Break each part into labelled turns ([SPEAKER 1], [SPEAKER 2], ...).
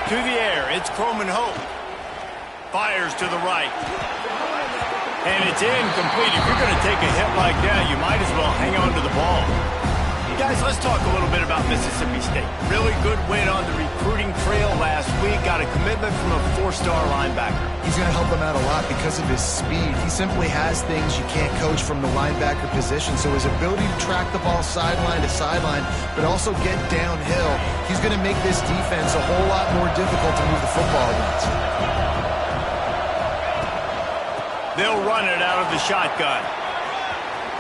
[SPEAKER 1] To the air, it's Croman Hope. Fires to the right. And it's incomplete. If you're going to take a hit like that, you might as well hang on to the ball. Guys, let's talk a little bit about Mississippi State. Really good win on the recruiting trail last week. Got a commitment from a 4-star linebacker.
[SPEAKER 2] He's going to help them out a lot because of his speed. He simply has things you can't coach from the linebacker position. So his ability to track the ball sideline to sideline, but also get downhill, he's going to make this defense a whole lot more difficult to move the football against.
[SPEAKER 1] They'll run it out of the shotgun.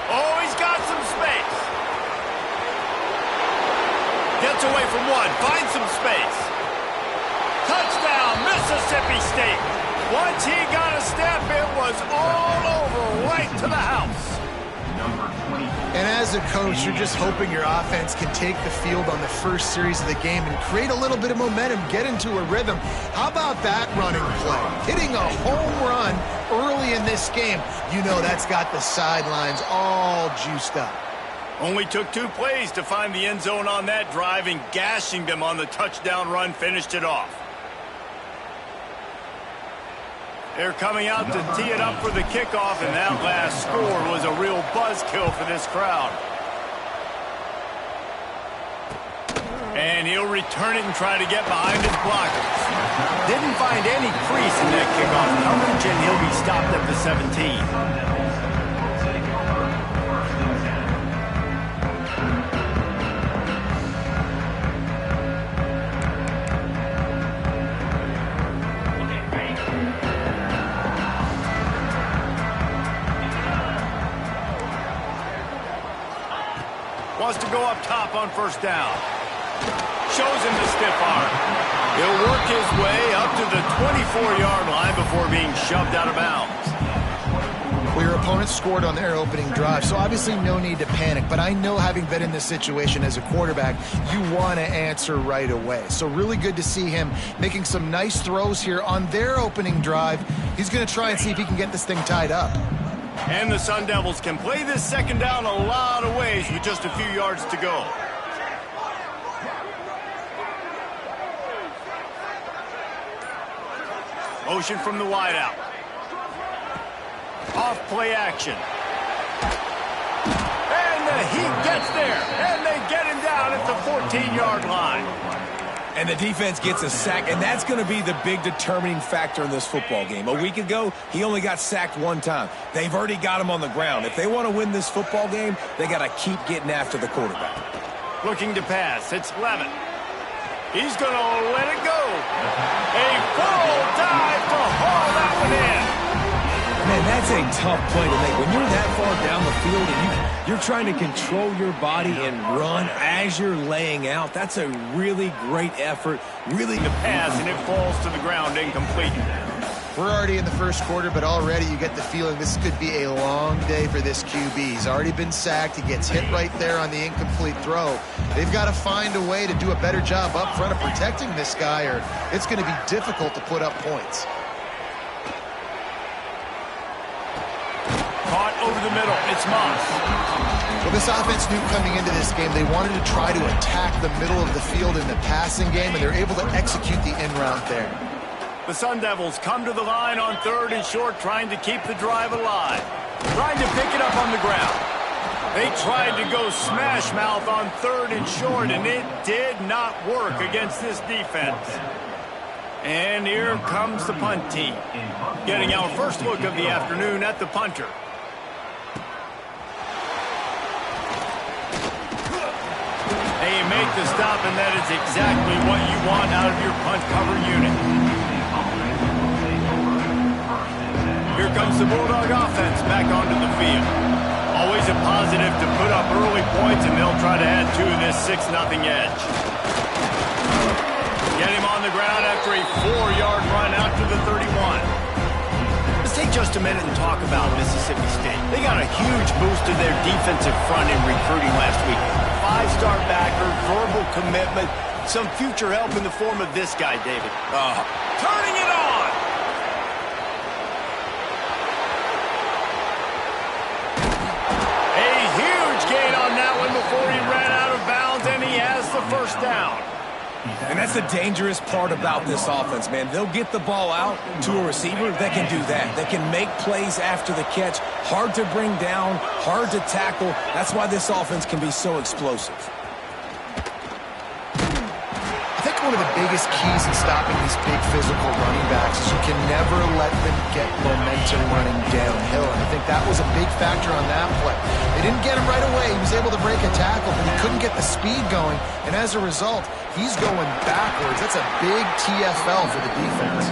[SPEAKER 1] Oh, he's got some space. Gets away from one, finds some space. Touchdown, Mississippi State. Once he got a step, it was all over, right to the house.
[SPEAKER 2] And as a coach, you're just hoping your offense can take the field on the first series of the game and create a little bit of momentum, get into a rhythm. How about that running play? Hitting a home run early in this game. You know that's got the sidelines all juiced up.
[SPEAKER 1] Only took 2 plays to find the end zone on that drive, and gashing them on the touchdown run finished it off. They're coming out to tee it up for the kickoff, and that last score was a real buzzkill for this crowd. And he'll return it and try to get behind his blockers. Didn't find any crease in that kickoff coverage, and he'll be stopped at the 17. Wants to go up top on first down. Shows him the stiff arm. He'll work his way up to the 24-yard line before being shoved out of bounds.
[SPEAKER 2] Well, your opponent scored on their opening drive, so obviously no need to panic. But I know, having been in this situation as a quarterback, you want to answer right away. So really good to see him making some nice throws here on their opening drive. He's going to try and see if he can get this thing tied up.
[SPEAKER 1] And the Sun Devils can play this second down a lot of ways with just a few yards to go. Motion from the wideout. Off play action. And he gets there. And they get him down at the 14-yard line.
[SPEAKER 3] And the defense gets a sack, and that's going to be the big determining factor in this football game. A week ago, he only got sacked 1 time. They've already got him on the ground. If they want to win this football game, they got to keep getting after the quarterback.
[SPEAKER 1] Looking to pass. It's Levin. He's going to let it go. A full dive to haul that one in.
[SPEAKER 3] Man, that's a tough play to make. When you're that far down the field and you're trying to control your body and run as you're laying out, that's a really great effort. Really
[SPEAKER 1] the pass, and it falls to the ground incomplete.
[SPEAKER 2] We're already in the first quarter, but already you get the feeling this could be a long day for this QB. He's already been sacked. He gets hit right there on the incomplete throw. They've got to find a way to do a better job up front of protecting this guy, or it's going to be difficult to put up points.
[SPEAKER 1] Caught over the middle. It's Moss.
[SPEAKER 2] Well, this offense knew coming into this game they wanted to try to attack the middle of the field in the passing game, and they're able to execute the in route there.
[SPEAKER 1] The Sun Devils come to the line on 3rd and short, trying to keep the drive alive. Trying to pick it up on the ground. They tried to go smash mouth on 3rd and short, and it did not work against this defense. And here comes the punt team, getting our first look of the afternoon at the punter. They make the stop, and that is exactly what you want out of your punt cover unit. Here comes the Bulldog offense back onto the field. Always a positive to put up early points, and they'll try to add to this 6-0 edge. Get him on the ground after a 4-yard run out to the 31. Let's take just a minute and talk about Mississippi State. They got a huge boost to their defensive front in recruiting last week. 5-star backer, verbal commitment, some future help in the form of this guy, David. Turning it on! A huge gain on that one before he ran out of bounds, and he has the first down.
[SPEAKER 3] And that's the dangerous part about this offense, man. They'll get the ball out to a receiver. They can do that. They can make plays after the catch. Hard to bring down, hard to tackle. That's why this offense can be so explosive.
[SPEAKER 2] I think one of the biggest keys in stopping these big physical running backs is you can never let them get momentum running downhill. And I think that was a big factor on that play. They didn't get him right away. He was able to break a tackle, but he couldn't get the speed going. And as a result, he's going backwards. That's a big TFL for the defense.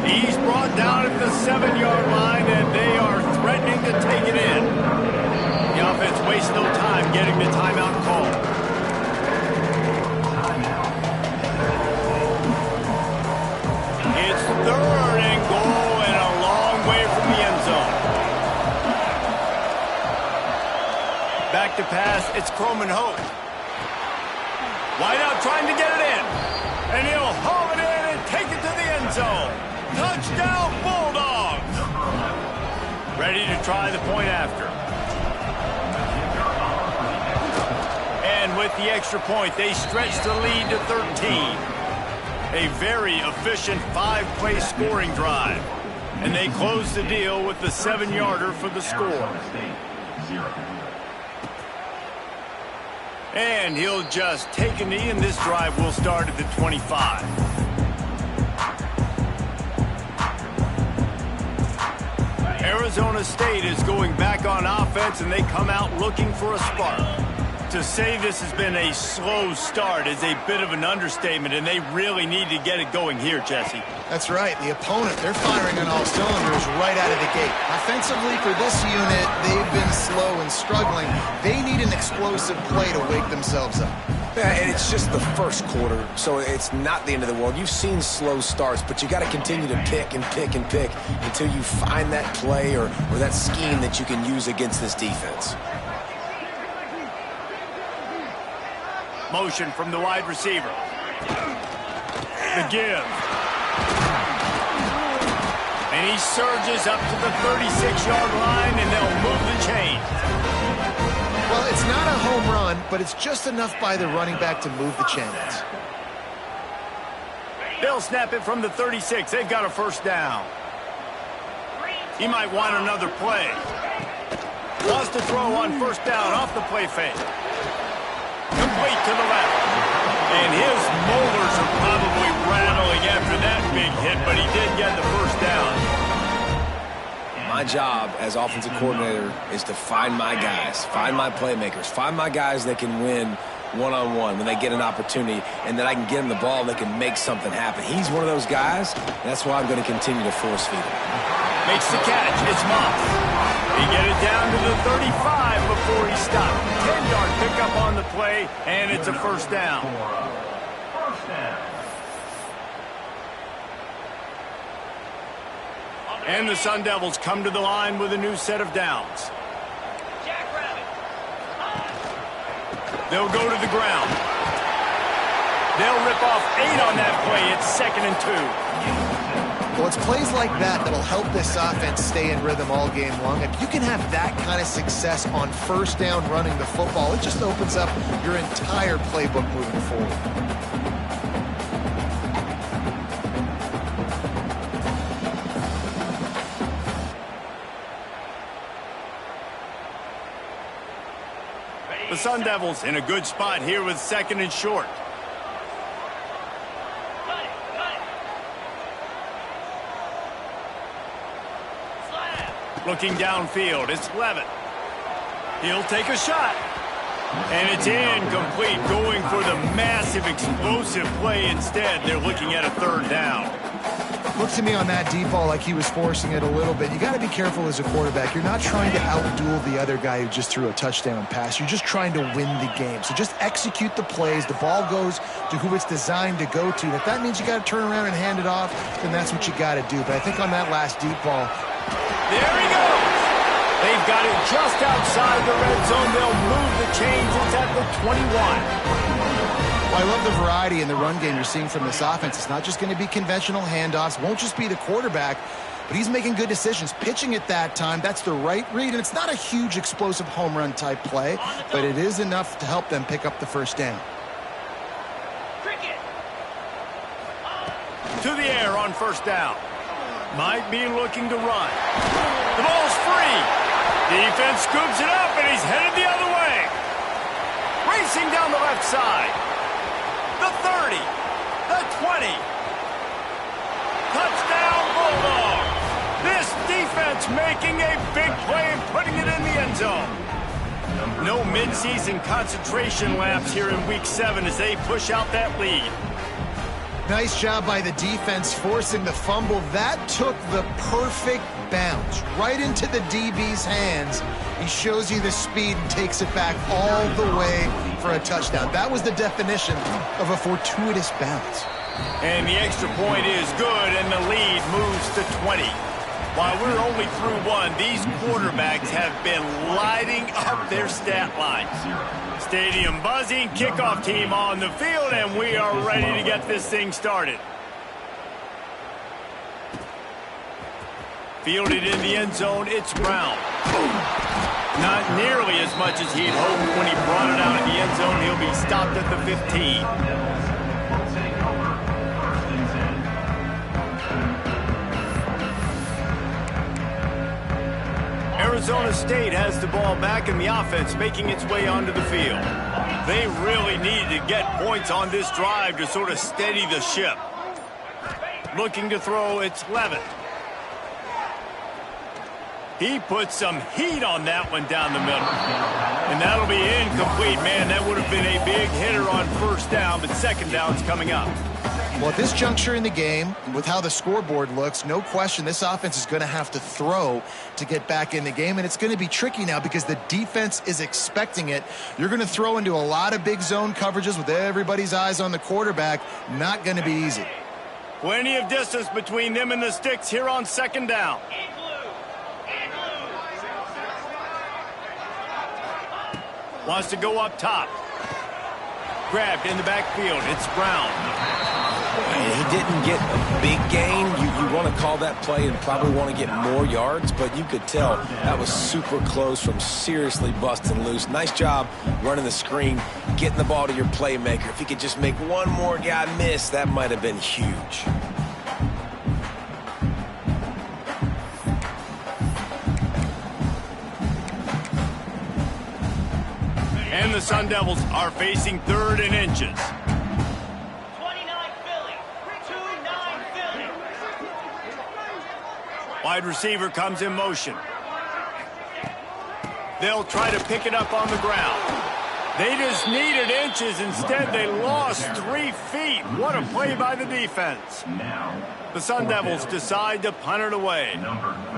[SPEAKER 1] He's brought down at the 7-yard line, and they are threatening to take it in. The offense wastes no time getting the timeout call. It's 3rd and goal and a long way from the end zone. Back to pass, it's Croman Hope. Wide out trying to get it in. And he'll haul it in and take it to the end zone. Touchdown Bulldogs! Ready to try the point after. And with the extra point, they stretch the lead to 13. A very efficient 5-play scoring drive. And they close the deal with the 7-yarder for the score. And he'll just take a knee, and this drive will start at the 25. Arizona State is going back on offense, and they come out looking for a spark. To say this has been a slow start is a bit of an understatement, and they really need to get it going here, Jesse.
[SPEAKER 2] That's right. The opponent, they're firing on all cylinders right out of the gate. Offensively for this unit, they've been slow and struggling. They need an explosive play to wake themselves up.
[SPEAKER 3] Yeah, and it's just the first quarter, so it's not the end of the world. You've seen slow starts, but you got to continue to pick and pick and pick until you find that play or that scheme that you can use against this defense.
[SPEAKER 1] Motion from the wide receiver. The give. And he surges up to the 36-yard line, and they'll move the chain.
[SPEAKER 2] Well, it's not a home run, but it's just enough by the running back to move the chains.
[SPEAKER 1] They'll snap it from the 36. They've got a first down. He might want another play. Wants to throw on first down off the play fake. Complete to the left. And his molars are probably rattling after that big hit, but he did get the first down.
[SPEAKER 3] My job as offensive coordinator is to find my guys, find my playmakers, find my guys that can win one-on-one when they get an opportunity, and then I can get them the ball and they can make something happen. He's one of those guys. That's why I'm going to continue to force feed him.
[SPEAKER 1] Makes the catch. It's Moss. He get it down to the 35 before he stopped. 10-yard pickup on the play, and it's a first down. And the Sun Devils come to the line with a new set of downs. They'll go to the ground. They'll rip off 8 on that play. It's 2nd and 2.
[SPEAKER 2] Well, it's plays like that that'll help this offense stay in rhythm all game long. If you can have that kind of success on first down running the football, it just opens up your entire playbook moving forward.
[SPEAKER 1] The Sun Devils in a good spot here with 2nd and short. Looking downfield, it's Levitt. He'll take a shot. And it's incomplete, going for the massive explosive play instead. They're looking at a 3rd down.
[SPEAKER 2] Looked to me on that deep ball like he was forcing it a little bit. You got to be careful as a quarterback. You're not trying to outduel the other guy who just threw a touchdown pass. You're just trying to win the game. So just execute the plays. The ball goes to who it's designed to go to. And if that means you got to turn around and hand it off, then that's what you got to do. But I think on that last deep ball,
[SPEAKER 1] there he goes. They've got it just outside the red zone. They'll move the chains. It's at the 21.
[SPEAKER 2] Well, I love the variety in the run game you're seeing from this offense. It's not just going to be conventional handoffs. Won't just be the quarterback, but he's making good decisions. Pitching at that time, that's the right read. And it's not a huge explosive home run type play, but it is enough to help them pick up the first down.
[SPEAKER 1] through the air on first down. Might be looking to run. The ball's free. Defense scoops it up, and he's headed the other way. Racing down the left side. The 30. The 20. Touchdown, Bulldogs. This defense making a big play and putting it in the end zone. No midseason concentration laps here in Week 7 as they push out that lead.
[SPEAKER 2] Nice job by the defense forcing the fumble. That took the perfect bounce right into the DB's hands. He shows you the speed and takes it back all the way for a touchdown. That was the definition of a fortuitous bounce.
[SPEAKER 1] And the extra point is good, and the lead moves to 20. While we're only through one, these quarterbacks have been lighting up their stat lines. Stadium buzzing, kickoff team on the field, and we are ready to get this thing started. Fielded in the end zone, it's Brown. Not nearly as much as he'd hoped when he brought it out in the end zone. He'll be stopped at the 15. Arizona State has the ball back and the offense making its way onto the field. They really need to get points on this drive to sort of steady the ship. Looking to throw, it's Levitt. He put some heat on that one down the middle. And that'll be incomplete, man. That would have been a big hitter on first down, but second down's coming up.
[SPEAKER 2] Well, at this juncture in the game, with how the scoreboard looks, no question this offense is going to have to throw to get back in the game, and it's going to be tricky now because the defense is expecting it. You're going to throw into a lot of big zone coverages with everybody's eyes on the quarterback. Not going to be easy.
[SPEAKER 1] Plenty of distance between them and the sticks here on second down. Wants to go up top. Grabbed in the backfield. It's Brown.
[SPEAKER 3] He didn't get a big gain. You want to call that play and probably want to get more yards, but you could tell that was super close from seriously busting loose. Nice job running the screen, getting the ball to your playmaker. If he could just make one more guy miss, that might have been huge.
[SPEAKER 1] And the Sun Devils are facing 3rd and inches. Wide receiver comes in motion. They'll try to pick it up on the ground. They just needed inches. Instead, they lost 3 feet. What a play by the defense. The Sun Devils decide to punt it away.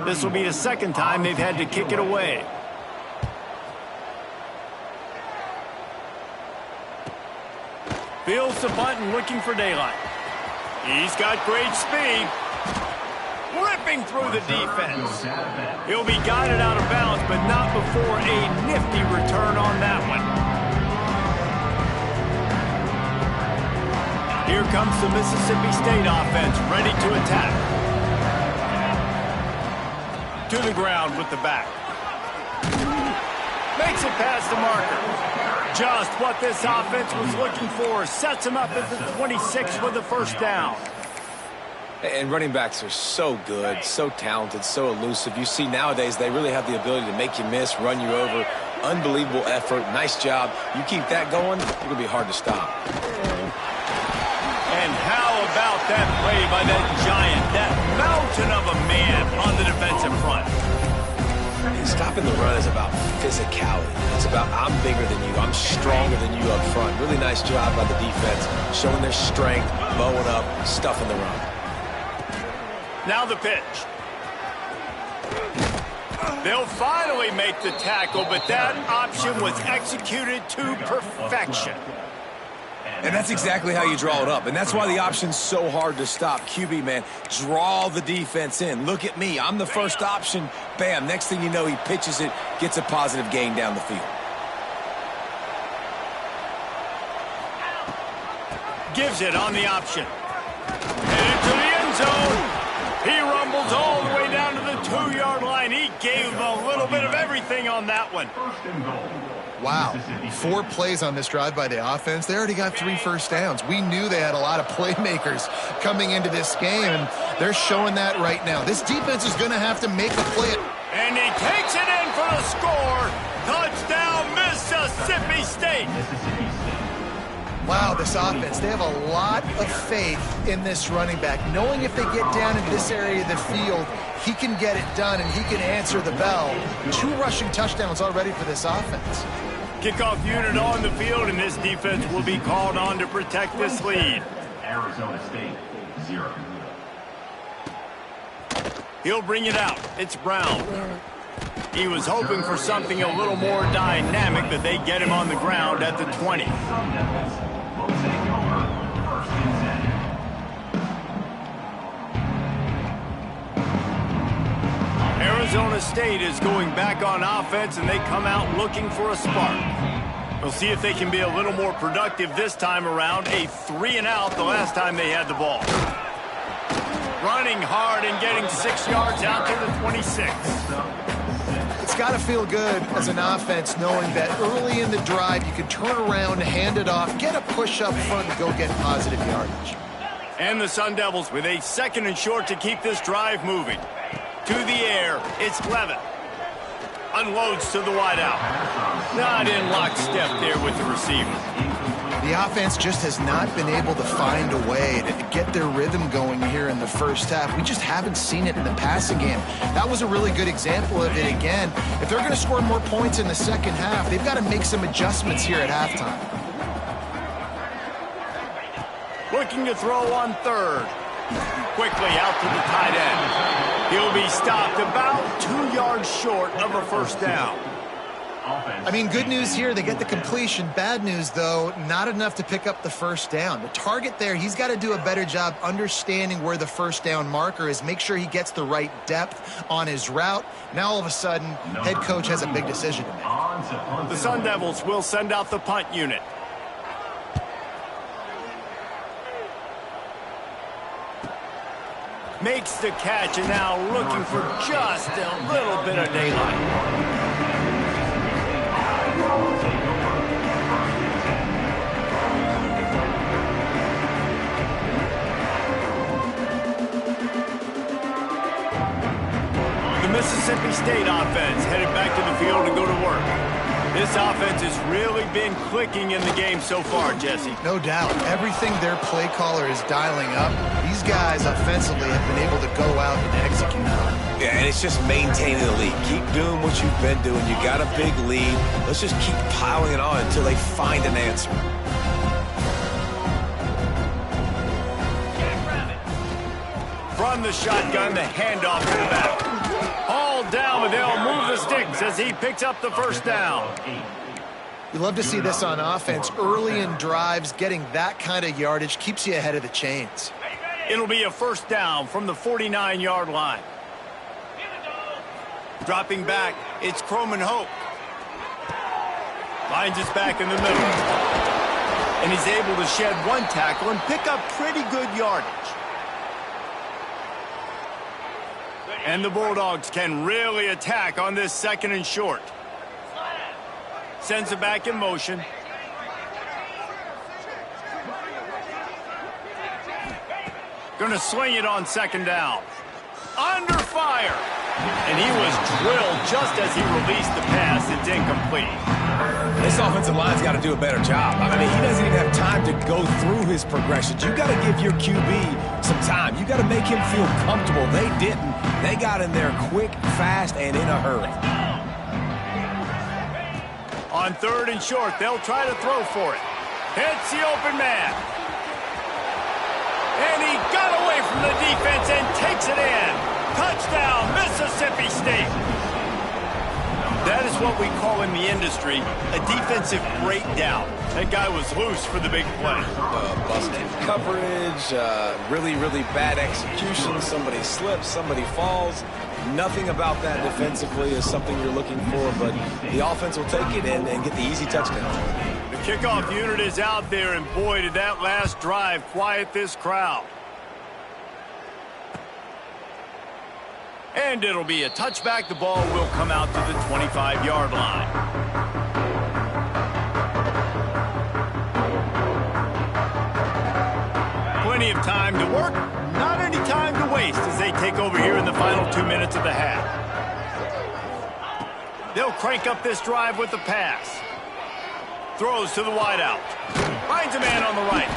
[SPEAKER 1] This will be the second time they've had to kick it away. Fields the punt and looking for daylight. He's got great speed. Ripping through the defense. He'll be guided out of bounds, but not before a nifty return on that one. Here comes the Mississippi State offense, ready to attack. To the ground with the back. Makes it past the marker. Just what this offense was looking for. Sets him up at the 26 with the first down.
[SPEAKER 3] And running backs are so good, so talented, so elusive. You see nowadays they really have the ability to make you miss, run you over. Unbelievable effort. Nice job. You keep that going, it's going to be hard to stop.
[SPEAKER 1] And how about that play by that giant, that mountain of a man on the defensive front?
[SPEAKER 3] Stopping the run is about physicality. It's about I'm bigger than you, I'm stronger than you up front. Really nice job by the defense, showing their strength, bowing up, stuffing the run.
[SPEAKER 1] Now the pitch. They'll finally make the tackle, but that option was executed to perfection.
[SPEAKER 3] And that's exactly how you draw it up. And that's why the option's so hard to stop. QB, man, draw the defense in. Look at me. I'm the first option. Bam. Next thing you know, he pitches it, gets a positive gain down the field.
[SPEAKER 1] Gives it on the option. And into the end zone. He rumbles all the way down to the 2-yard line. He gave a little bit of everything. everything on that one.
[SPEAKER 2] Wow, 4 plays on this drive by the offense. They already got 3 first downs. We knew they had a lot of playmakers coming into this game, and they're showing that right now. This defense is going to have to make a play.
[SPEAKER 1] And he takes it in for the score. Touchdown, Mississippi State.
[SPEAKER 2] Wow, this offense, they have a lot of faith in this running back, knowing if they get down into this area of the field, he can get it done and he can answer the bell. 2 rushing touchdowns already for this offense.
[SPEAKER 1] Kickoff unit on the field, and this defense will be called on to protect this lead.
[SPEAKER 4] Arizona State, 0.
[SPEAKER 1] He'll bring it out. It's Brown. He was hoping for something a little more dynamic, but they get him on the ground at the 20. Arizona State is going back on offense, and they come out looking for a spark. We'll see if they can be a little more productive this time around. A 3-and-out the last time they had the ball. Running hard and getting 6 yards out to the 26.
[SPEAKER 2] It's got to feel good as an offense knowing that early in the drive you can turn around, hand it off, get a push up front, and go get positive yardage.
[SPEAKER 1] And the Sun Devils with a 2nd and short to keep this drive moving. To the air, it's Levin. Unloads to the wideout. Not in lockstep there with the receiver.
[SPEAKER 2] The offense just has not been able to find a way to get their rhythm going here in the first half. We just haven't seen it in the passing game. That was a really good example of it again. If they're going to score more points in the second half, they've got to make some adjustments here at halftime.
[SPEAKER 1] Looking to throw on 3rd. Quickly out to the tight end. He'll be stopped about 2 yards short of a first down.
[SPEAKER 2] I mean, good news here, they get the completion. Bad news, though, not enough to pick up the first down. The target there, he's got to do a better job understanding where the first down marker is, make sure he gets the right depth on his route. Now, all of a sudden, head coach has a big decision to make.
[SPEAKER 1] The Sun Devils will send out the punt unit. Makes the catch, and now looking for just a little bit of daylight. The Mississippi State offense headed back to the field to go to work. This offense has really been clicking in the game so far, Jesse.
[SPEAKER 2] No doubt. Everything their play caller is dialing up, these guys offensively have been able to go out and execute on.
[SPEAKER 3] Yeah, and it's just maintaining the lead. Keep doing what you've been doing. You got a big lead. Let's just keep piling it on until they find an answer.
[SPEAKER 1] From the shotgun, the handoff to the back. All down, but they'll move the sticks as he picks up the first down.
[SPEAKER 2] You love to see this on offense. Early in drives, getting that kind of yardage keeps you ahead of the chains.
[SPEAKER 1] It'll be a first down from the 49-yard line. Dropping back, it's Croman Hope. Lines his back in the middle. And he's able to shed 1 tackle and pick up pretty good yardage. And the Bulldogs can really attack on this 2nd and short. Sends it back in motion. Going to sling it on 2nd down. Under fire. And he was drilled just as he released the pass. It's incomplete.
[SPEAKER 3] This offensive line's got to do a better job. I mean, he doesn't even have time to go through his progressions. You got to give your QB some time. You got to make him feel comfortable. They didn't. They got in there quick, fast, and in a hurry.
[SPEAKER 1] On 3rd and short, they'll try to throw for it. Hits the open man. And he got away from the defense and takes it in. Touchdown, Mississippi State. That is what we call in the industry a defensive breakdown. That guy was loose for the big play.
[SPEAKER 3] Busted coverage, really, really bad execution. Somebody slips, somebody falls. Nothing about that defensively is something you're looking for, but the offense will take it in and get the easy touchdown.
[SPEAKER 1] The kickoff unit is out there, and boy, did that last drive quiet this crowd. And it'll be a touchback. The ball will come out to the 25-yard line. Plenty of time to work, not any time to waste as they take over here in the final 2 minutes of the half. They'll crank up this drive with the pass. Throws to the wideout. Finds a man on the right.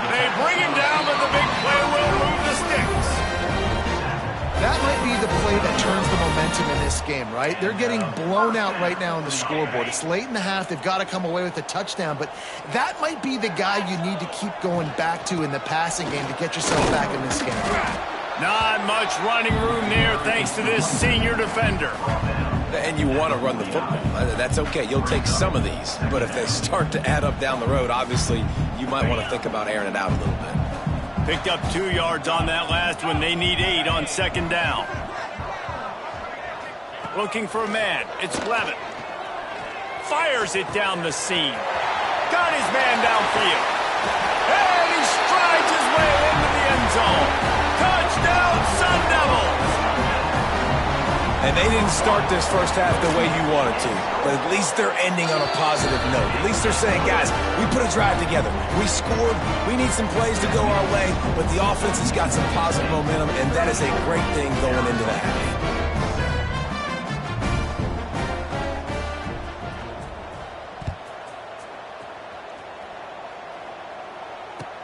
[SPEAKER 1] They bring him down, but the big play will move the sticks.
[SPEAKER 2] That might be the play that turns the momentum in this game, right? They're getting blown out right now on the scoreboard. It's late in the half. They've got to come away with a touchdown, but that might be the guy you need to keep going back to in the passing game to get yourself back in this game.
[SPEAKER 1] Not much running room there thanks to this senior defender.
[SPEAKER 3] And you want to run the football. That's okay. You'll take some of these. But if they start to add up down the road, obviously you might want to think about airing it out a little bit.
[SPEAKER 1] Picked up 2 yards on that last one. They need 8 on second down. Looking for a man. It's Levin. Fires it down the seam. Got his man downfield. And he strides his way into the end zone. Touchdown, Sun Devils!
[SPEAKER 3] And they didn't start this first half the way you wanted to. But at least they're ending on a positive note. At least they're saying, guys, we put a drive together. We scored. We need some plays to go our way. But the offense has got some positive momentum, and that is a great thing going into the half.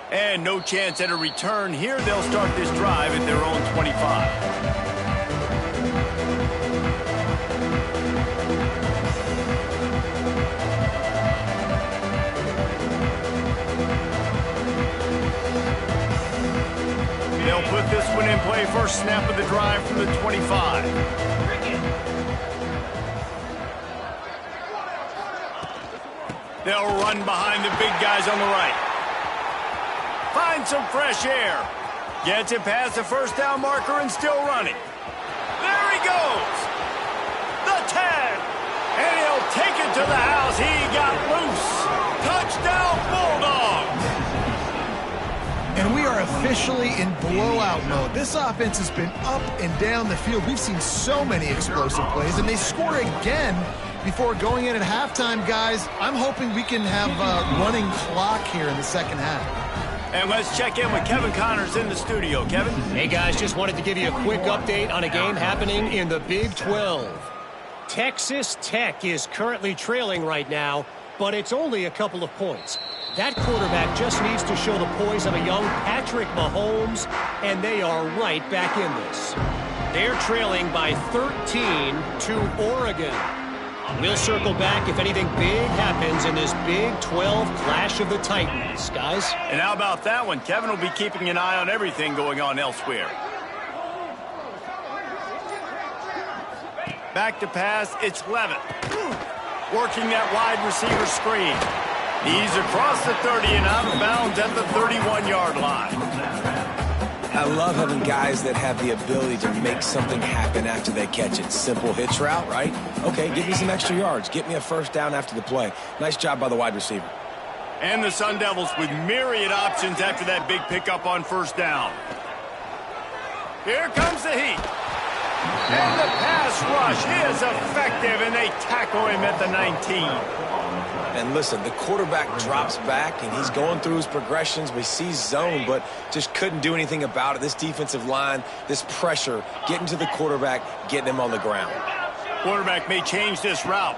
[SPEAKER 1] And no chance at a return here. They'll start this drive at their own 25. They'll put this one in play. First snap of the drive from the 25. They'll run behind the big guys on the right. Find some fresh air. Gets it past the first down marker and still running. There he goes. The tag. And he'll take it to the house. He got loose. Touchdown, Bulldogs.
[SPEAKER 2] And we are officially in blowout mode. This offense has been up and down the field. We've seen so many explosive plays, and they score again before going in at halftime, guys. I'm hoping we can have a running clock here in the second half.
[SPEAKER 1] And let's check in with Kevin Connors in the studio. Kevin?
[SPEAKER 5] Hey, guys, just wanted to give you a quick update on a game happening in the Big 12. Texas Tech is currently trailing right now, but it's only a couple of points. That quarterback just needs to show the poise of a young Patrick Mahomes, and they are right back in this. They're trailing by 13 to Oregon. We'll circle back if anything big happens in this Big 12 Clash of the Titans, guys.
[SPEAKER 1] And how about that one? Kevin will be keeping an eye on everything going on elsewhere. Back to pass, it's Levin. Working that wide receiver screen. He's across the 30 and out of bounds at the 31-yard line.
[SPEAKER 3] I love having guys that have the ability to make something happen after they catch it. Simple hitch route, right? Okay, give me some extra yards. Get me a first down after the play. Nice job by the wide receiver.
[SPEAKER 1] And the Sun Devils with myriad options after that big pickup on first down. Here comes the heat. And the pass rush is effective, and they tackle him at the 19.
[SPEAKER 3] And listen, the quarterback drops back, and he's going through his progressions. We see zone, but just couldn't do anything about it. This defensive line, this pressure, getting to the quarterback, getting him on the ground.
[SPEAKER 1] Quarterback may change this route.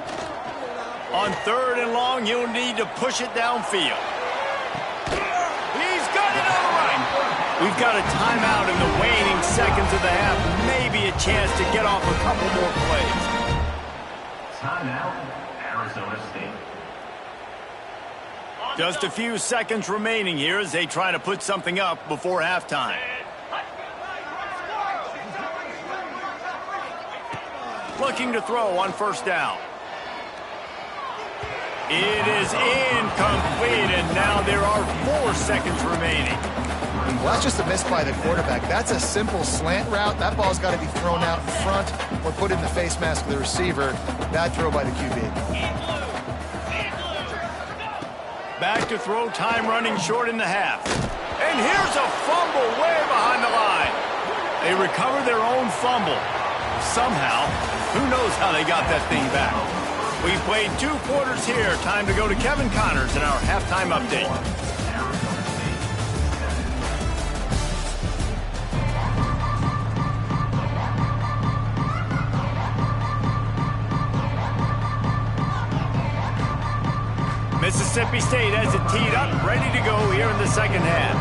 [SPEAKER 1] On third and long, he'll need to push it downfield. He's got it on the right. We've got a timeout in the waning seconds of the half. Maybe a chance to get off a couple more plays.
[SPEAKER 4] Timeout, Arizona State.
[SPEAKER 1] Just a few seconds remaining here as they try to put something up before halftime. Looking to throw on first down. It is incomplete, and now there are 4 seconds remaining.
[SPEAKER 2] Well, that's just a miss by the quarterback. That's a simple slant route. That ball's got to be thrown out in front or put in the face mask of the receiver. Bad throw by the QB.
[SPEAKER 1] Back to throw, time running short in the half. And here's a fumble way behind the line. They recover their own fumble. somehow. Who knows how they got that thing back? We played 2 quarters here. Time to go to Kevin Connors in our halftime update. Mississippi State has it teed up, ready to go here in the second half.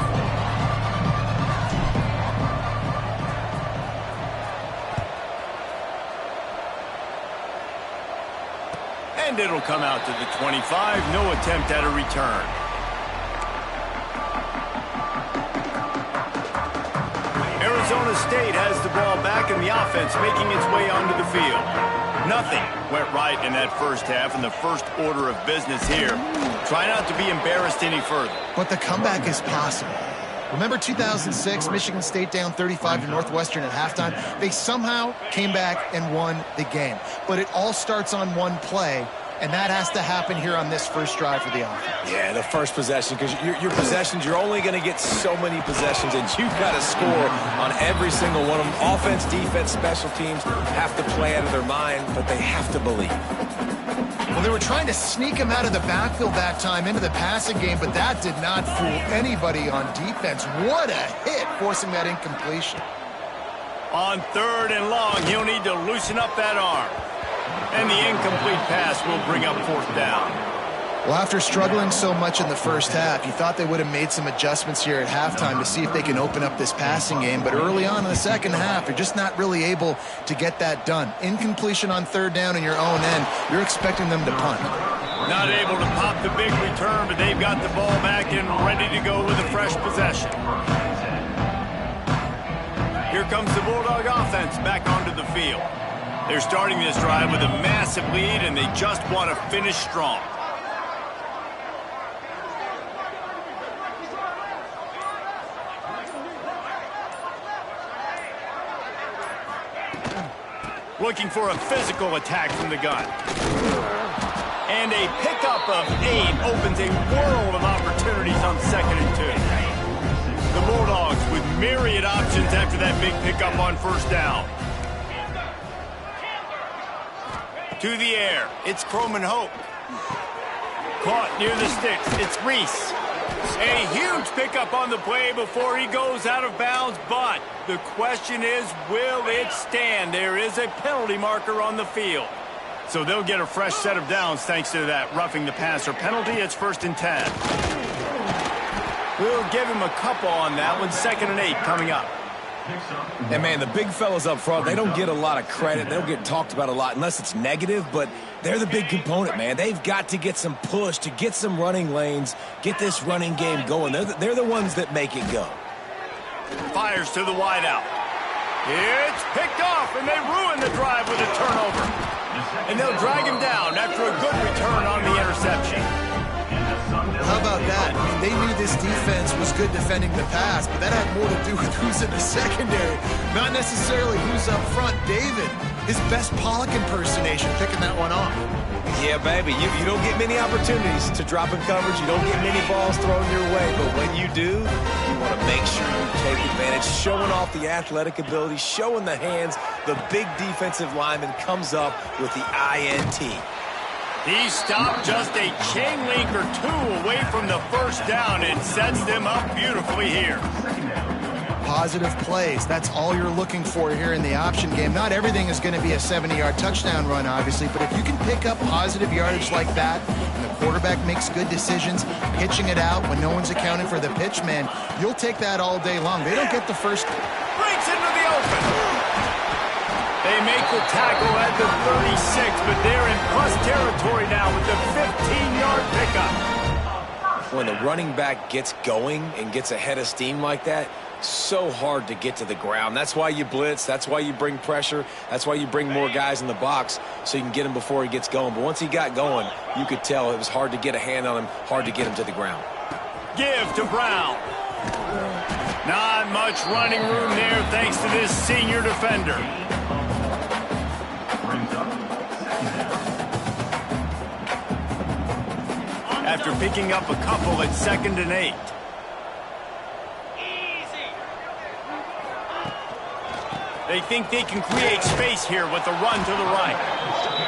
[SPEAKER 1] And it'll come out to the 25. No attempt at a return. Arizona State has the ball back in the offense, making its way onto the field. Nothing went right in that first half, and the first order of business here. Try not to be embarrassed any further.
[SPEAKER 2] But the comeback is possible. Remember 2006, Michigan State down 35 to Northwestern at halftime? They somehow came back and won the game. But it all starts on one play, and that has to happen here on this first drive for the offense.
[SPEAKER 3] Yeah, the first possession, because your possessions, you're only going to get so many possessions, and you've got to score on every single one of them. Offense, defense, special teams have to play out of their mind, but they have to believe.
[SPEAKER 2] Well, they were trying to sneak him out of the backfield that time into the passing game, but that did not fool anybody on defense. What a hit, forcing that incompletion.
[SPEAKER 1] On 3rd and long, he'll need to loosen up that arm. And the incomplete pass will bring up 4th down.
[SPEAKER 2] Well, after struggling so much in the first half, you thought they would have made some adjustments here at halftime to see if they can open up this passing game. But early on in the second half, you're just not really able to get that done. Incompletion on 3rd down in your own end, you're expecting them to punt.
[SPEAKER 1] Not able to pop the big return, but they've got the ball back and ready to go with a fresh possession. Here comes the Bulldog offense back onto the field. They're starting this drive with a massive lead, and they just want to finish strong. Looking for a physical attack from the gun. And a pickup of 8 opens a world of opportunities on 2nd and 2. The Bulldogs with myriad options after that big pickup on 1st down. To the air, it's Croman Hope. Caught near the sticks, it's Reese. A huge pickup on the play before he goes out of bounds, but the question is, will it stand? There is a penalty marker on the field. So they'll get a fresh set of downs thanks to that roughing the passer penalty. It's 1st and 10. We'll give him a couple on that one. 2nd and 8 coming up.
[SPEAKER 3] And, man, the big fellas up front, they don't get a lot of credit. They don't get talked about a lot unless it's negative, but they're the big component, man. They've got to get some push, to get some running lanes, get this running game going. They're the ones that make it go.
[SPEAKER 1] Fires to the wideout. It's picked off, and they ruin the drive with a turnover. And they'll drag him down after a good return on the interception.
[SPEAKER 2] How about that? I mean, they knew this defense was good defending the pass, but that had more to do with who's in the secondary, not necessarily who's up front. David, his best Pollock impersonation, picking that one off.
[SPEAKER 3] Yeah, baby, you don't get many opportunities to drop in coverage. You don't get many balls thrown your way, but when you do, you want to make sure you take advantage, showing off the athletic ability, showing the hands. The big defensive lineman comes up with the INT.
[SPEAKER 1] He stopped just a chain link or 2 away from the 1st down and sets them up beautifully here.
[SPEAKER 2] Positive plays, that's all you're looking for here in the option game. Not everything is going to be a 70-yard touchdown run, obviously, but if you can pick up positive yardage like that, and the quarterback makes good decisions, pitching it out when no one's accounting for the pitch, man, you'll take that all day long. They don't get the first.
[SPEAKER 1] Breaks into the open. They make the tackle at the 36, but they're in plus territory now with the 15-yard pickup.
[SPEAKER 3] When the running back gets going and gets ahead of steam like that, so hard to get to the ground. That's why you blitz. That's why you bring pressure. That's why you bring more guys in the box so you can get him before he gets going. But once he got going, you could tell it was hard to get a hand on him, hard to get him to the ground.
[SPEAKER 1] Give to Brown. Not much running room there thanks to this senior defender. After picking up a couple at 2nd and 8. They think they can create space here with the run to the right.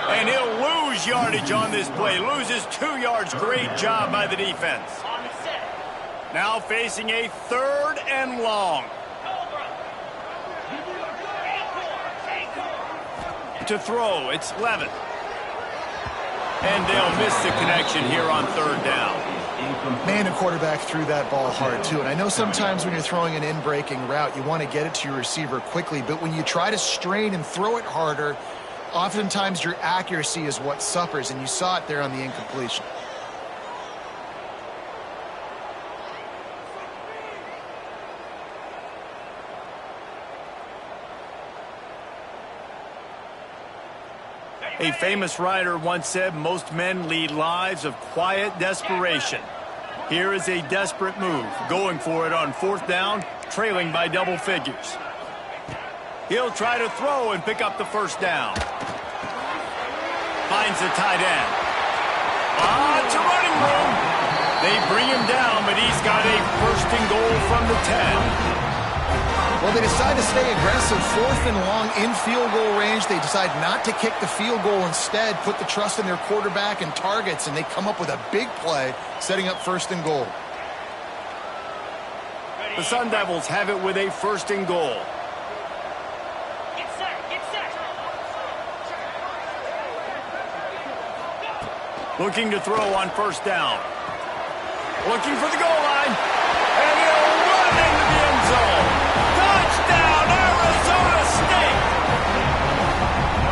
[SPEAKER 1] And he'll lose yardage on this play. Loses 2 yards. Great job by the defense. Now facing a 3rd and long. To throw, it's Levin. And they'll miss the connection here on 3rd down.
[SPEAKER 2] Man, the quarterback threw that ball hard, too. And I know sometimes when you're throwing an in-breaking route, you want to get it to your receiver quickly. But when you try to strain and throw it harder, oftentimes your accuracy is what suffers. And you saw it there on the incompletion.
[SPEAKER 1] A famous writer once said, most men lead lives of quiet desperation. Here is a desperate move, going for it on 4th down, trailing by double figures. He'll try to throw and pick up the 1st down. Finds the tight end. It's a running room. They bring him down, but he's got a 1st and goal from the 10.
[SPEAKER 2] Well, they decide to stay aggressive. 4th and long in field goal range. They decide not to kick the field goal instead, put the trust in their quarterback and targets, and they come up with a big play, setting up 1st and goal.
[SPEAKER 1] The Sun Devils have it with a 1st and goal.
[SPEAKER 6] Get set.
[SPEAKER 1] Looking to throw on 1st down. Looking for the goal line. And he'll run into the end zone. Touchdown, Arizona State!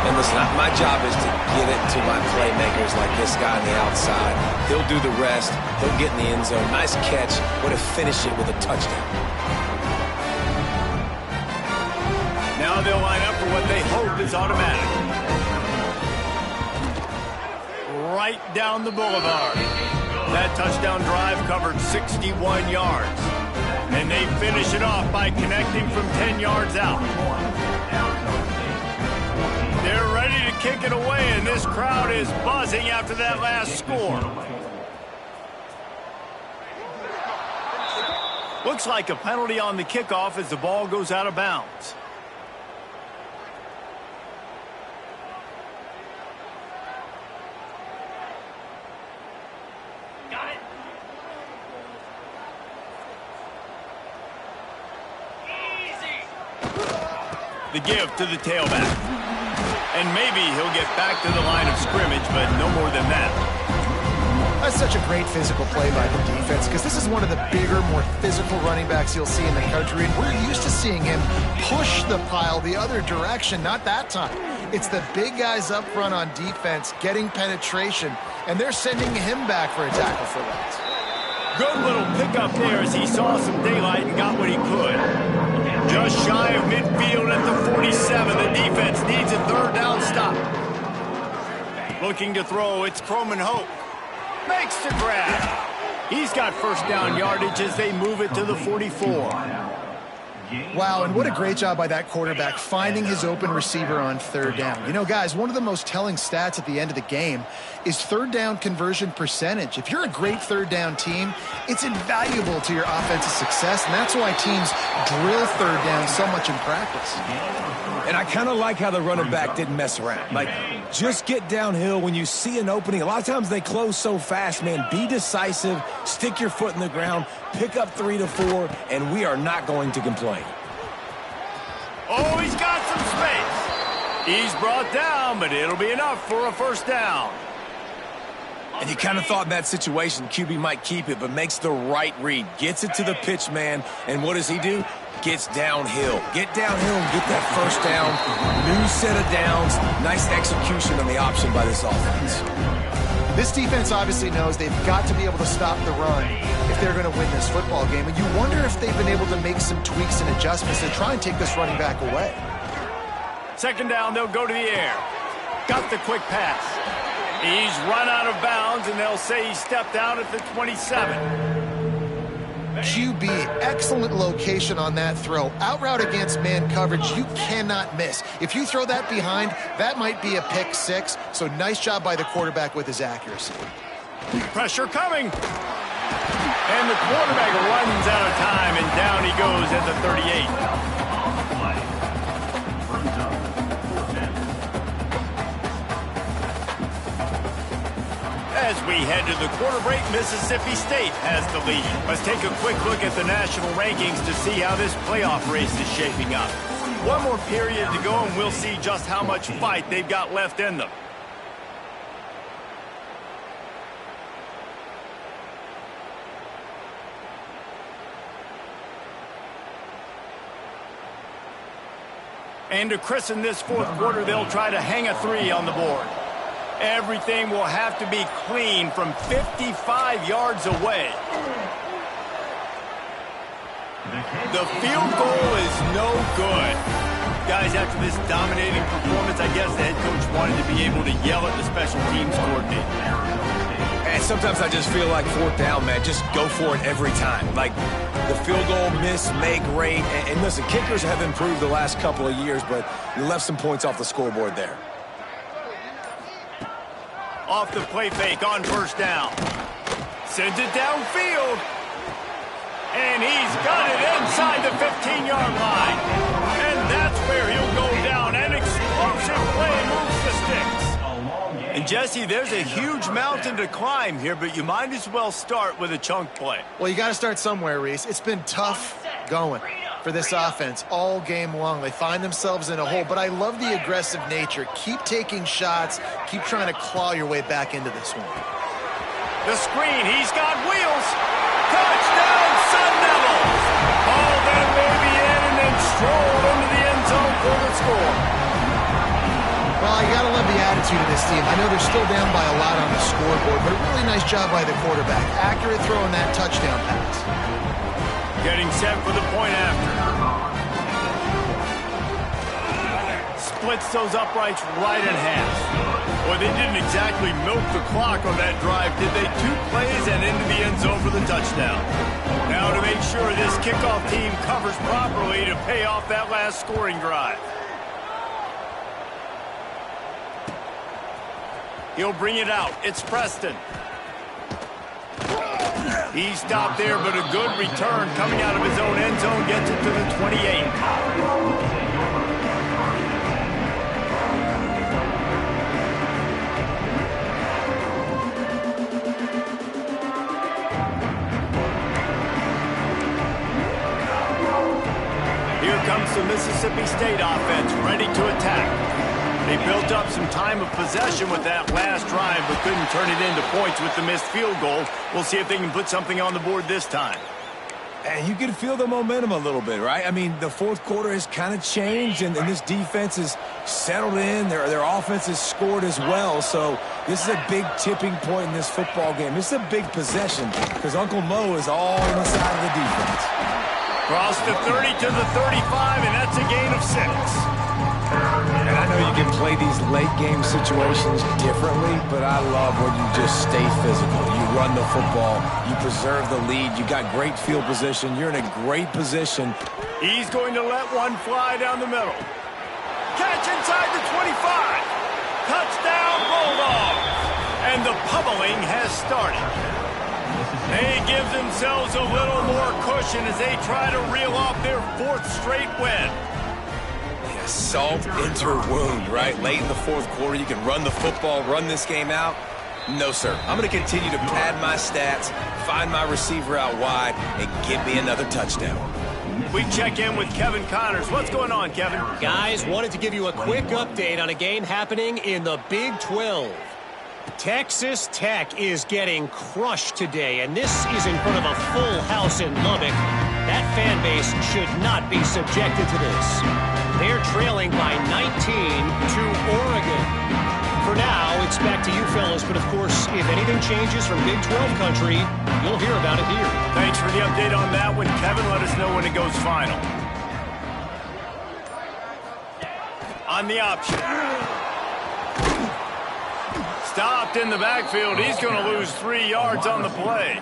[SPEAKER 3] And listen, my job is to get it to my playmakers like this guy on the outside. He'll do the rest. He'll get in the end zone. Nice catch. Way to finish it with a touchdown.
[SPEAKER 1] Now they'll line up for what they hope is automatic. Right down the boulevard. That touchdown drive covered 61 yards. And they finish it off by connecting from 10 yards out. They're ready to kick it away, and this crowd is buzzing after that last score. Looks like a penalty on the kickoff as the ball goes out of bounds. The give to the tailback. And maybe he'll get back to the line of scrimmage, but no more than that.
[SPEAKER 2] That's such a great physical play by the defense, because this is one of the bigger, more physical running backs you'll see in the country, and we're used to seeing him push the pile the other direction. Not that time. It's the big guys up front on defense getting penetration, and they're sending him back for a tackle for that.
[SPEAKER 1] Good little pickup there as he saw some daylight and got what he could. Just shy of midfield at the 47. The defense needs a 3rd down stop. Looking to throw, it's Croman Hope. Makes the grab. He's got 1st down yardage as they move it to the 44.
[SPEAKER 2] Wow, and what a great job by that quarterback finding his open receiver on 3rd down. You know, guys, one of the most telling stats at the end of the game is 3rd down conversion percentage. If you're a great 3rd down team, it's invaluable to your offensive success, and that's why teams drill 3rd down so much in practice.
[SPEAKER 3] And I kind of like how the running back didn't mess around. Like, just get downhill when you see an opening. A lot of times they close so fast, man. Be decisive, stick your foot in the ground, pick up 3 to 4, and we are not going to complain.
[SPEAKER 1] Oh, he's got some space. He's brought down, but it'll be enough for a 1st down.
[SPEAKER 3] And you kind of thought in that situation QB might keep it, but makes the right read. Gets it to the pitch man, and what does he do? Gets downhill. Get downhill and get that 1st down. New set of downs. Nice execution on the option by this offense.
[SPEAKER 2] This defense obviously knows they've got to be able to stop the run if they're going to win this football game. And you wonder if they've been able to make some tweaks and adjustments to try and take this running back away.
[SPEAKER 1] 2nd down, they'll go to the air. Got the quick pass. He's run out of bounds, and they'll say he stepped out at the 27.
[SPEAKER 2] QB, excellent location on that throw. Out route against man coverage, you cannot miss. If you throw that behind, that might be a pick 6. So nice job by the quarterback with his accuracy.
[SPEAKER 1] Pressure coming. And the quarterback runs out of time, and down he goes at the 38. As we head to the quarter break, Mississippi State has the lead. Let's take a quick look at the national rankings to see how this playoff race is shaping up. One more period to go, and we'll see just how much fight they've got left in them. And to christen this fourth quarter, they'll try to hang a three on the board. Everything will have to be clean from 55 yards away. The field goal is no good. Guys, after this dominating performance, I guess the head coach wanted to be able to yell at the special teams coordinator.
[SPEAKER 3] And sometimes I just feel like fourth down, man, just go for it every time. Like the field goal, miss, make, rate. And listen, kickers have improved the last couple of years, but you left some points off the scoreboard there.
[SPEAKER 1] Off the play fake on first down. Sends it downfield. And he's got it inside the 15-yard line. And that's where he'll go down. An explosive play moves the sticks. And Jesse, there's a huge mountain to climb here, but you might as well start with a chunk play.
[SPEAKER 2] Well, you got to start somewhere, Reese. It's been tough going for this offense all game long. They find themselves in a hole, but I love the aggressive nature. Keep taking shots. Keep trying to claw your way back into this one.
[SPEAKER 1] The screen, he's got wheels. Touchdown, Sun Devils. Ball that baby in and then strolled into the end zone for the score.
[SPEAKER 2] Well, you got to love the attitude of this team. I know they're still down by a lot on the scoreboard, but a really nice job by the quarterback. Accurate throw in that touchdown pass.
[SPEAKER 1] Getting set for the point after. Splits those uprights right in half. Boy, they didn't exactly milk the clock on that drive, did they? 2 plays and into the end zone for the touchdown. Now to make sure this kickoff team covers properly to pay off that last scoring drive. He'll bring it out. It's Preston. He stopped there, but a good return coming out of his own end zone gets it to the 28. Here comes the Mississippi State offense, ready to attack. They built up some time of possession with that last drive, but couldn't turn it into points with the missed field goal. We'll see if they can put something on the board this time.
[SPEAKER 3] And you can feel the momentum a little bit, right? I mean, the fourth quarter has kind of changed, and this defense is settled in. Their offense has scored as well, so this is a big tipping point in this football game. This is a big possession because Uncle Mo is all on the side of the defense.
[SPEAKER 1] Cross the 30 to the 35, and that's a gain of 6.
[SPEAKER 3] And I know you can play these late game situations differently, but I love when you just stay physical. You run the football, you preserve the lead, you got great field position, you're in a great position.
[SPEAKER 1] He's going to let one fly down the middle. Catch inside the 25. Touchdown, Bulldogs. And the pummeling has started. They give themselves a little more cushion as they try to reel off their 4th straight win.
[SPEAKER 3] Salt enter wound, right? Late in the fourth quarter, you can run the football, run this game out. No, sir. I'm going to continue to pad my stats, find my receiver out wide, and get me another touchdown.
[SPEAKER 1] We check in with Kevin Connors. What's going on, Kevin?
[SPEAKER 5] Guys, wanted to give you a quick update on a game happening in the Big 12. Texas Tech is getting crushed today, and this is in front of a full house in Lubbock. That fan base should not be subjected to this. They're trailing by 19 to Oregon. For now, it's back to you fellas, but of course, if anything changes from Big 12 country, you'll hear about it here.
[SPEAKER 1] Thanks for the update on that one, Kevin. Let us know when it goes final. On the option. Stopped in the backfield. He's going to lose 3 yards on the play.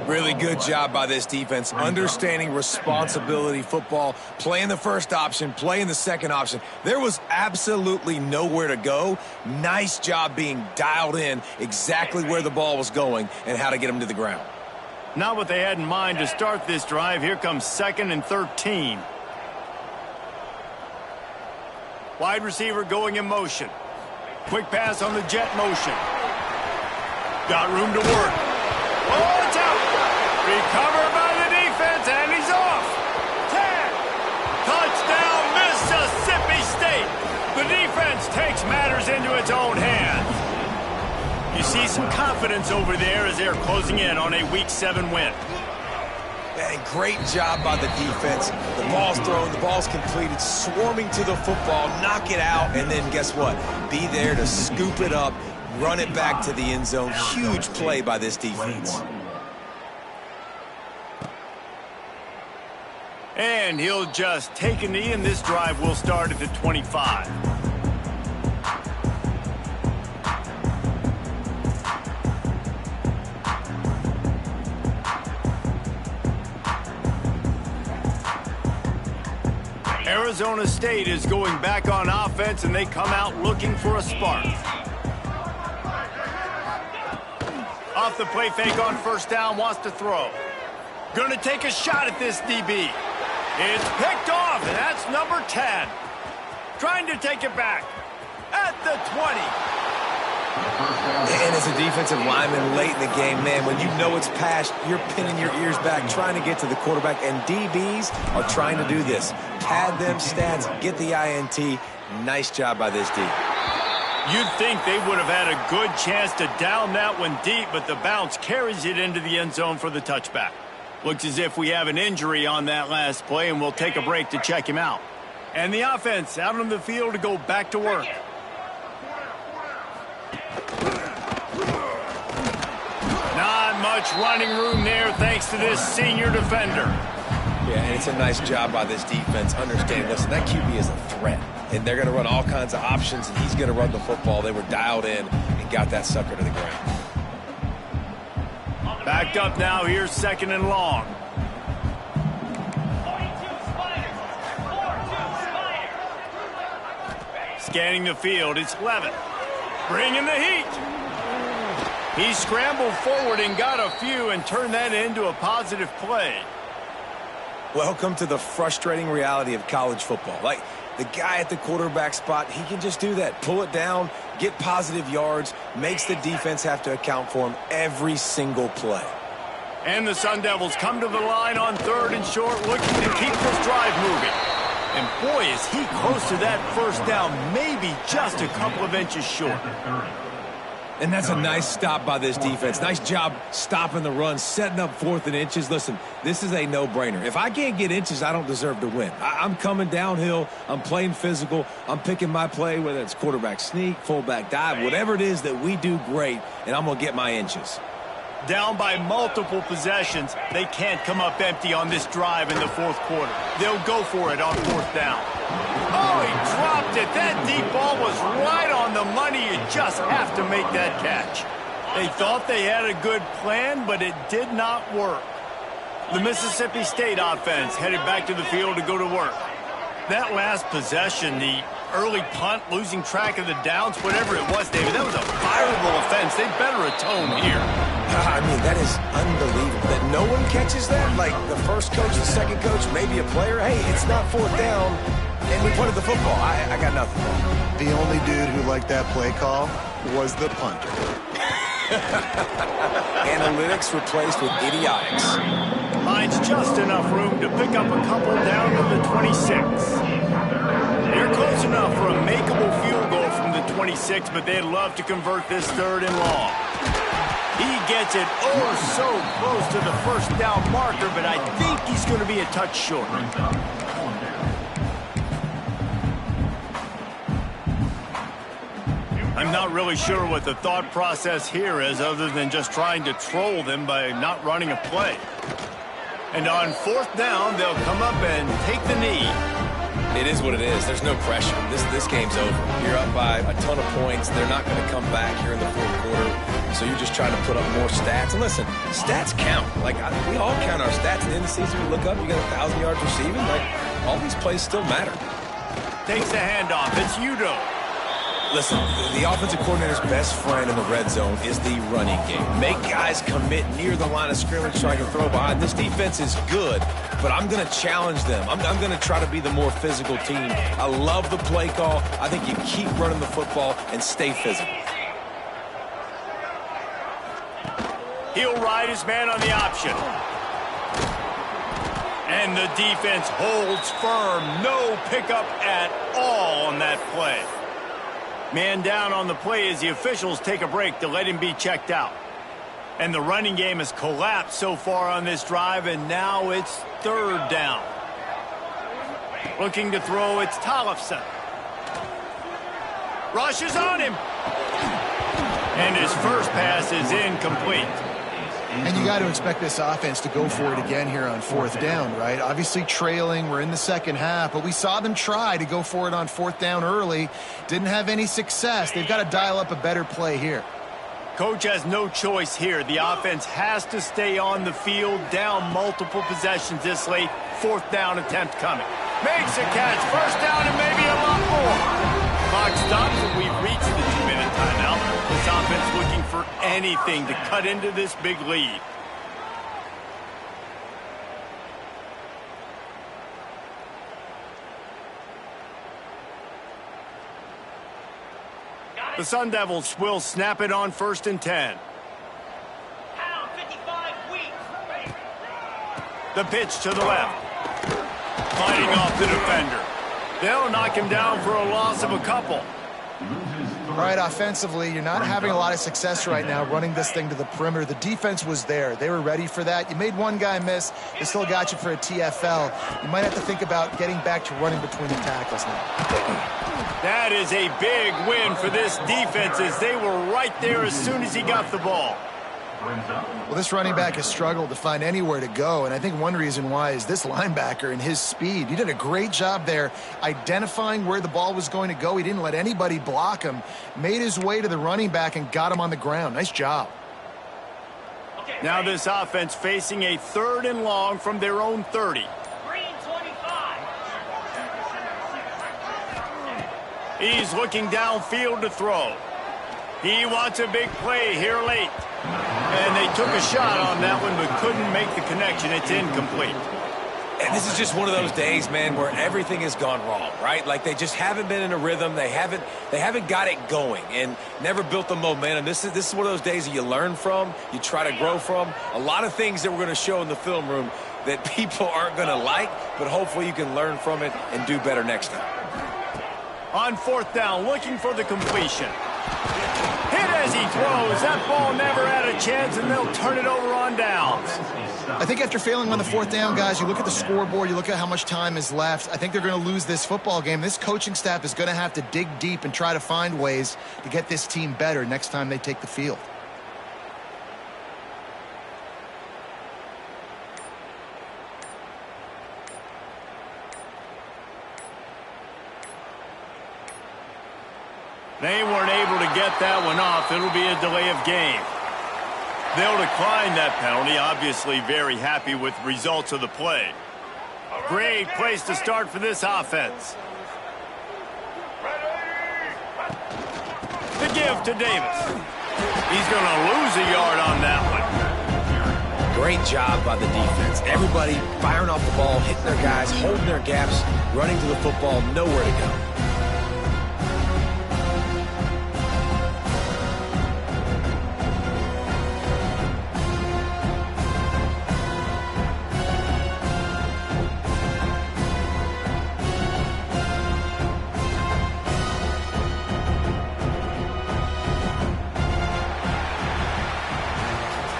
[SPEAKER 3] Really good job by this defense, understanding responsibility football, playing the first option, playing the second option. There was absolutely nowhere to go. Nice job being dialed in exactly where the ball was going and how to get him to the ground.
[SPEAKER 1] Not what they had in mind to start this drive. Here comes 2nd and 13. Wide receiver going in motion. Quick pass on the jet motion. Got room to work. Oh, it's out. Recovered by the defense, and he's off. 10. Touchdown, Mississippi State. The defense takes matters into its own hands. You see some confidence over there as they're closing in on a Week 7 win.
[SPEAKER 3] And great job by the defense. The ball's thrown, the ball's completed, swarming to the football, knock it out, and then guess what? Be there to scoop it up, run it back to the end zone. Huge play by this defense.
[SPEAKER 1] And he'll just take a knee, and this drive will start at the 25. Arizona State is going back on offense, and they come out looking for a spark. Off the play fake on first down, wants to throw. Going to take a shot at this DB. It's picked off, and that's number 10. Trying to take it back at the 20.
[SPEAKER 3] And as a defensive lineman late in the game, man, when you know it's passed, you're pinning your ears back, trying to get to the quarterback, and DBs are trying to do this. Pad them stats, get the INT. Nice job by this D.
[SPEAKER 1] You'd think they would have had a good chance to down that one deep, but the bounce carries it into the end zone for the touchback. Looks as if we have an injury on that last play, and we'll take a break to check him out. And the offense out on the field to go back to work. Not much running room there thanks to this senior defender.
[SPEAKER 3] Yeah, and it's a nice job by this defense. Understand, listen, that QB is a threat. And they're going to run all kinds of options, and he's going to run the football. They were dialed in and got that sucker to the ground.
[SPEAKER 1] Backed up now, here's second and long. Scanning the field, it's Levitt. Bringing the heat. He scrambled forward and got a few and turned that into a positive play.
[SPEAKER 3] Welcome to the frustrating reality of college football. Like, the guy at the quarterback spot, he can just do that. Pull it down, get positive yards, makes the defense have to account for him every single play.
[SPEAKER 1] And the Sun Devils come to the line on third and short, looking to keep this drive moving. And boy, is he close to that first down, maybe just a couple of inches short.
[SPEAKER 3] And that's a nice stop by this defense. Nice job stopping the run, setting up 4th and inches. Listen, this is a no-brainer. If I can't get inches, I don't deserve to win. I'm coming downhill. I'm playing physical. I'm picking my play, whether it's quarterback sneak, fullback dive, whatever it is that we do great, and I'm going to get my inches.
[SPEAKER 1] Down by multiple possessions, they can't come up empty on this drive in the fourth quarter. They'll go for it on fourth down. Oh, he dropped it. That deep ball was right on the money. You just have to make that catch. They thought they had a good plan, but it did not work. The Mississippi State offense headed back to the field to go to work. That last possession, the early punt, losing track of the downs, whatever it was, David, that was a fireable offense. They better atone here.
[SPEAKER 3] I mean, that is unbelievable that no one catches that. Like the first coach, the second coach, maybe a player. Hey, it's not fourth down, and we punted the football. I got nothing.
[SPEAKER 2] The only dude who liked that play call was the punter.
[SPEAKER 3] Analytics replaced with idiotics.
[SPEAKER 1] Finds just enough room to pick up a couple down to the 26. They're close enough for a makeable field goal from the 26, but they'd love to convert this third and long. He gets it so close to the first down marker, but I think he's going to be a touch short. I'm not really sure what the thought process here is other than just trying to troll them by not running a play. And on fourth down, they'll come up and take the knee.
[SPEAKER 3] It is what it is. There's no pressure. This game's over. You're up by a ton of points. They're not going to come back here in the fourth quarter. So you're just trying to put up more stats. And listen, stats count. Like, we all count our stats. At the end of the season, we look up, you got 1,000 yards receiving. Like, all these plays still matter.
[SPEAKER 1] Takes the handoff. It's Udo.
[SPEAKER 3] Listen, the offensive coordinator's best friend in the red zone is the running game. Make guys commit near the line of scrimmage so I can throw behind. This defense is good, but I'm going to challenge them. I'm going to try to be the more physical team. I love the play call. I think you keep running the football and stay physical.
[SPEAKER 1] He'll ride his man on the option. And the defense holds firm. No pickup at all on that play. Man down on the play as the officials take a break to let him be checked out. And the running game has collapsed so far on this drive, and now it's third down. Looking to throw, it's Tollefson. Rushes on him. And his first pass is incomplete.
[SPEAKER 2] And you got to expect this offense to go for it again here on fourth down, right? Obviously trailing, we're in the second half, but we saw them try to go for it on fourth down early. Didn't have any success. They've got to dial up a better play here.
[SPEAKER 1] Coach has no choice here. The offense has to stay on the field, down multiple possessions this late. Fourth down attempt coming. Makes a catch. First down and maybe a lot more. Clock stops and we've reached the 2-minute timeout. This offense looking for anything to cut into this big lead. The Sun Devils will snap it on 1st and 10.
[SPEAKER 6] Pound 55 weak.
[SPEAKER 1] The pitch to the left. Fighting off the defender. They'll knock him down for a loss of a couple.
[SPEAKER 2] All right, offensively, you're not having a lot of success right now running this thing to the perimeter. The defense was there. They were ready for that. You made one guy miss. They still got you for a TFL. You might have to think about getting back to running between the tackles now.
[SPEAKER 1] That is a big win for this defense as they were right there as soon as he got the ball.
[SPEAKER 2] Well, this running back has struggled to find anywhere to go, and I think one reason why is this linebacker and his speed. He did a great job there identifying where the ball was going to go. He didn't let anybody block him, made his way to the running back and got him on the ground. Nice job.
[SPEAKER 1] Now this offense facing a 3rd and long from their own 30.
[SPEAKER 6] Green 25.
[SPEAKER 1] He's looking downfield to throw. He wants a big play here late. And they took a shot on that one but couldn't make the connection. It's incomplete.
[SPEAKER 3] And this is just one of those days, man, where everything has gone wrong, right? Like they just haven't been in a rhythm. They haven't got it going and never built the momentum. This is one of those days that you learn from, you try to grow from. A lot of things that we're going to show in the film room that people aren't going to like, but hopefully you can learn from it and do better next time.
[SPEAKER 1] On 4th down, looking for the completion. Hit as he throws. That ball never had a chance, and they'll turn it over on downs.
[SPEAKER 2] I think after failing on the 4th down, guys, you look at the scoreboard, you look at how much time is left. I think they're going to lose this football game. This coaching staff is going to have to dig deep and try to find ways to get this team better next time they take the field.
[SPEAKER 1] They weren't able to get that one off. It'll be a delay of game. They'll decline that penalty. Obviously very happy with the results of the play. Great place to start for this offense. The give to Davis. He's going to lose a yard on that one.
[SPEAKER 3] Great job by the defense. Everybody firing off the ball, hitting their guys, holding their gaps, running to the football, nowhere to go.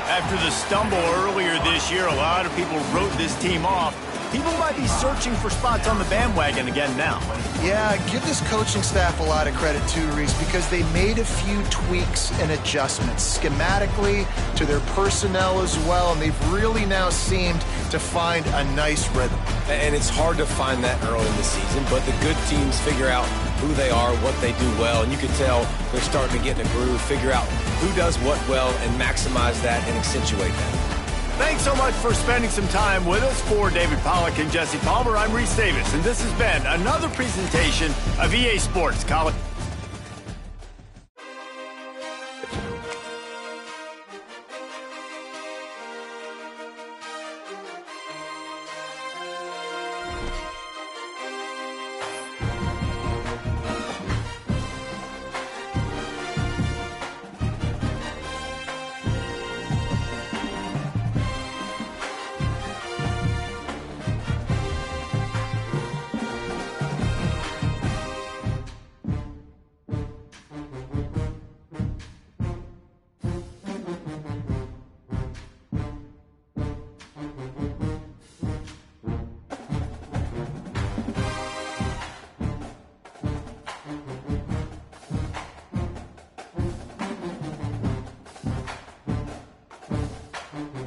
[SPEAKER 1] After the stumble earlier this year, a lot of people wrote this team off. People might be searching for spots on the bandwagon again now.
[SPEAKER 2] Yeah, give this coaching staff a lot of credit too, Reese, because they made a few tweaks and adjustments schematically to their personnel as well, and they've really now seemed to find a nice rhythm.
[SPEAKER 3] And it's hard to find that early in the season, but the good teams figure out who they are, what they do well, and you can tell they're starting to get in a groove, figure out who does what well, and maximize that and accentuate that.
[SPEAKER 1] Thanks so much for spending some time with us. For David Pollack and Jesse Palmer, I'm Reese Davis, and this has been another presentation of EA Sports College.
[SPEAKER 6] 25.